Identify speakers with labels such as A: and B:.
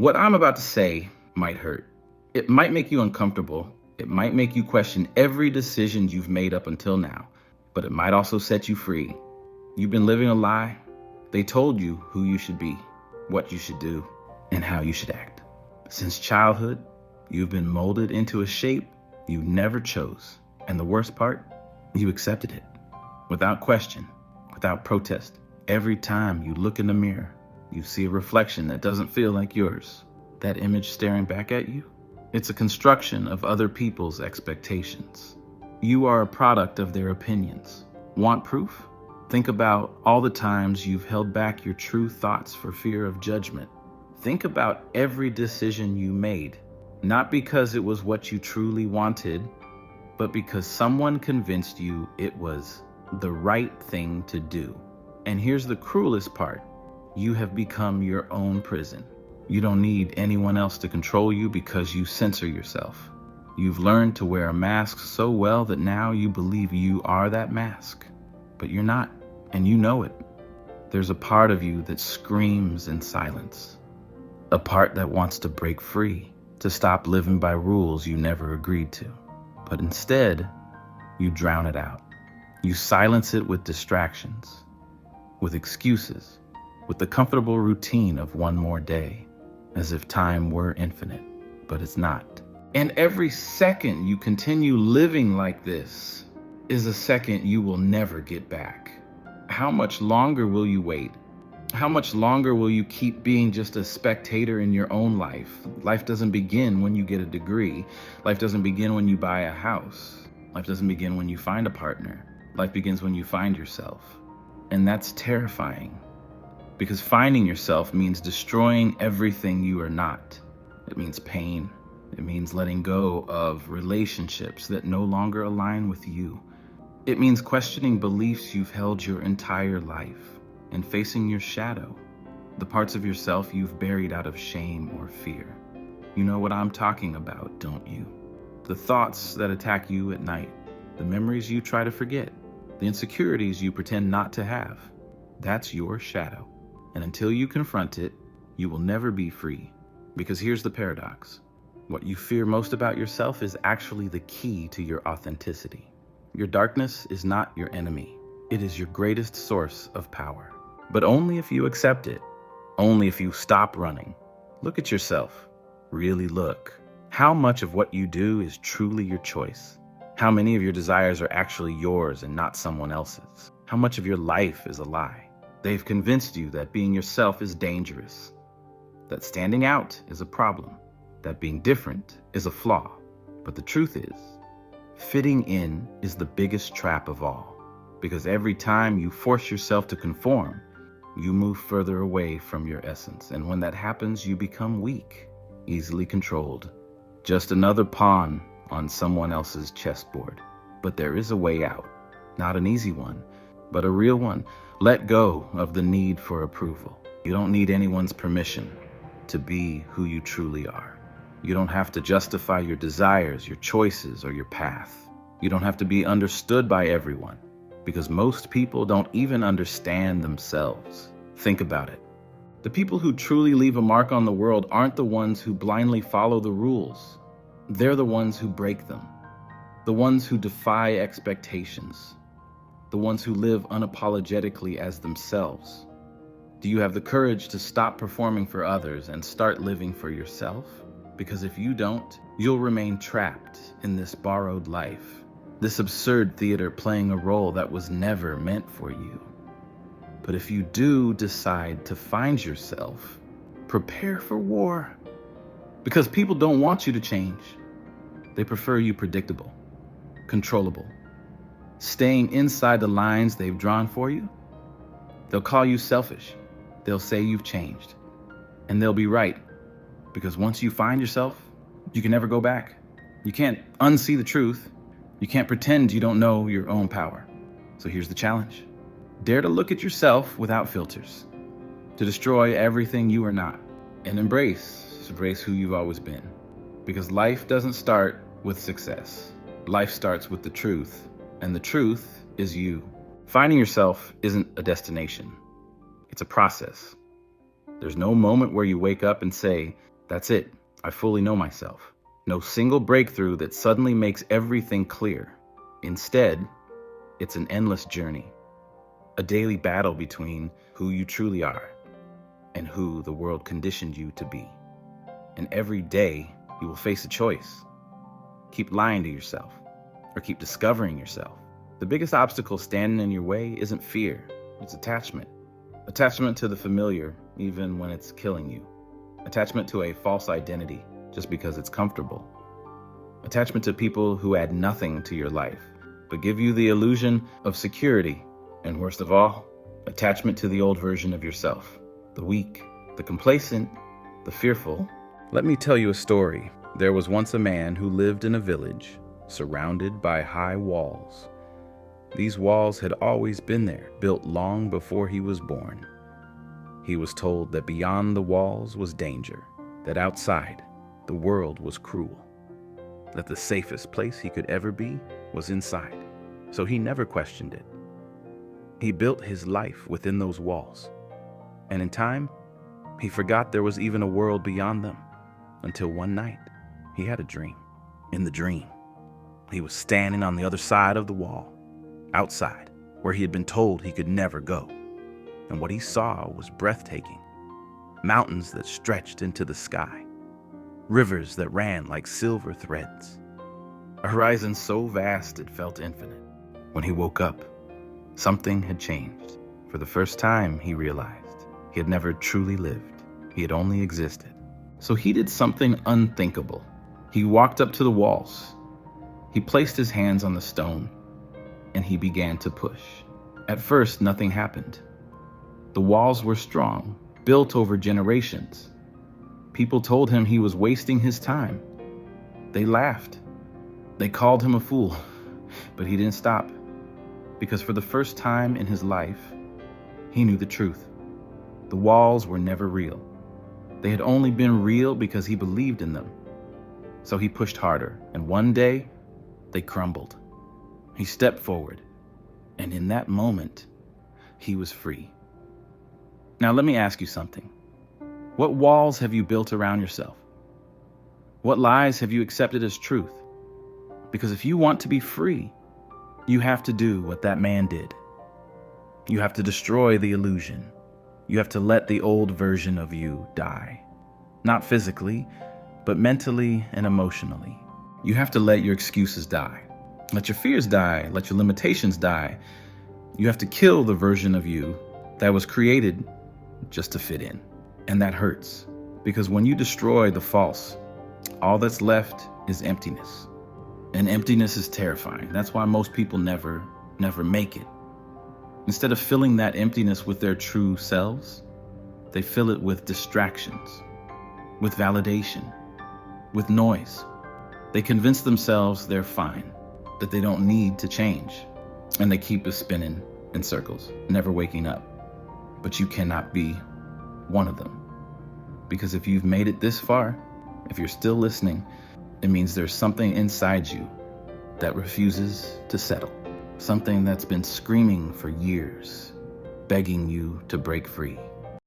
A: What I'm about to say might hurt. It might make you uncomfortable. It might make you question every decision you've made up until now, but it might also set you free. You've been living a lie. They told you who you should be, what you should do, and how you should act. Since childhood, you've been molded into a shape you never chose. And the worst part, you accepted it without question, without protest. Every time you look in the mirror, you see a reflection that doesn't feel like yours. That image staring back at you, it's a construction of other people's expectations. You are a product of their opinions. Want proof? Think about all the times you've held back your true thoughts for fear of judgment. Think about every decision you made, not because it was what you truly wanted, but because someone convinced you it was the right thing to do. And here's the cruelest part. You have become your own prison. You don't need anyone else to control you because you censor yourself. You've learned to wear a mask so well that now you believe you are that mask. But you're not, and you know it. There's a part of you that screams in silence. A part that wants to break free, to stop living by rules you never agreed to. But instead, you drown it out. You silence it with distractions, with excuses, with the comfortable routine of one more day, as if time were infinite, but it's not. And every second you continue living like this is a second you will never get back. How much longer will you wait? How much longer will you keep being just a spectator in your own life? Life doesn't begin when you get a degree. Life doesn't begin when you buy a house. Life doesn't begin when you find a partner. Life begins when you find yourself. And that's terrifying, because finding yourself means destroying everything you are not. It means pain. It means letting go of relationships that no longer align with you. It means questioning beliefs you've held your entire life and facing your shadow, the parts of yourself you've buried out of shame or fear. You know what I'm talking about, don't you? The thoughts that attack you at night, the memories you try to forget, the insecurities you pretend not to have. That's your shadow. And until you confront it, you will never be free. Because here's the paradox. What you fear most about yourself is actually the key to your authenticity. Your darkness is not your enemy. It is your greatest source of power. But only if you accept it. Only if you stop running. Look at yourself. Really look. How much of what you do is truly your choice? How many of your desires are actually yours and not someone else's? How much of your life is a lie? They've convinced you that being yourself is dangerous, that standing out is a problem, that being different is a flaw. But the truth is, fitting in is the biggest trap of all, because every time you force yourself to conform, you move further away from your essence. And when that happens, you become weak, easily controlled, just another pawn on someone else's chessboard. But there is a way out, not an easy one, but a real one. Let go of the need for approval. You don't need anyone's permission to be who you truly are. You don't have to justify your desires, your choices, or your path. You don't have to be understood by everyone, because most people don't even understand themselves. Think about it. The people who truly leave a mark on the world aren't the ones who blindly follow the rules. They're the ones who break them. The ones who defy expectations. The ones who live unapologetically as themselves. Do you have the courage to stop performing for others and start living for yourself? Because if you don't, you'll remain trapped in this borrowed life, this absurd theater playing a role that was never meant for you. But if you do decide to find yourself, prepare for war. Because people don't want you to change. They prefer you predictable, controllable, staying inside the lines they've drawn for you. They'll call you selfish. They'll say you've changed. And they'll be right. Because once you find yourself, you can never go back. You can't unsee the truth. You can't pretend you don't know your own power. So here's the challenge. Dare to look at yourself without filters, to destroy everything you are not, and embrace who you've always been. Because life doesn't start with success. Life starts with the truth, and the truth is you. Finding yourself isn't a destination. It's a process. There's no moment where you wake up and say, That's it. I fully know myself. No single breakthrough that suddenly makes everything clear. Instead, it's an endless journey, a daily battle between who you truly are and who the world conditioned you to be. And every day, you will face a choice. Keep lying to yourself, or keep discovering yourself. The biggest obstacle standing in your way isn't fear, it's attachment. Attachment to the familiar, even when it's killing you. Attachment to a false identity, just because it's comfortable. Attachment to people who add nothing to your life, but give you the illusion of security. And worst of all, attachment to the old version of yourself. The weak, the complacent, the fearful. Let me tell you a story. There was once a man who lived in a village, surrounded by high walls. These walls had always been there, built long before he was born. He was told that beyond the walls was danger, that outside, the world was cruel, that the safest place he could ever be was inside. So he never questioned it. He built his life within those walls, and in time, he forgot there was even a world beyond them, until one night, he had a dream. In the dream, he was standing on the other side of the wall, outside, where he had been told he could never go. And what he saw was breathtaking. Mountains that stretched into the sky, rivers that ran like silver threads, a horizon so vast it felt infinite. When he woke up, something had changed. For the first time, he realized he had never truly lived. He had only existed. So he did something unthinkable. He walked up to the walls. He placed his hands on the stone, and he began to push. At first, nothing happened. The walls were strong, built over generations. People told him he was wasting his time. They laughed. They called him a fool. But he didn't stop, because for the first time in his life, he knew the truth. The walls were never real. They had only been real because he believed in them. So he pushed harder, and one day, they crumbled. He stepped forward, and in that moment, he was free. Now let me ask you something. What walls have you built around yourself? What lies have you accepted as truth? Because if you want to be free, you have to do what that man did. You have to destroy the illusion. You have to let the old version of you die. Not physically, but mentally and emotionally. You have to let your excuses die. Let your fears die. Let your limitations die. You have to kill the version of you that was created just to fit in. And that hurts, because when you destroy the false, all that's left is emptiness. And emptiness is terrifying. That's why most people never make it. Instead of filling that emptiness with their true selves, they fill it with distractions, with validation, with noise. They convince themselves they're fine, that they don't need to change, and they keep us spinning in circles, never waking up. But you cannot be one of them. Because if you've made it this far, if you're still listening, it means there's something inside you that refuses to settle. Something that's been screaming for years, begging you to break free.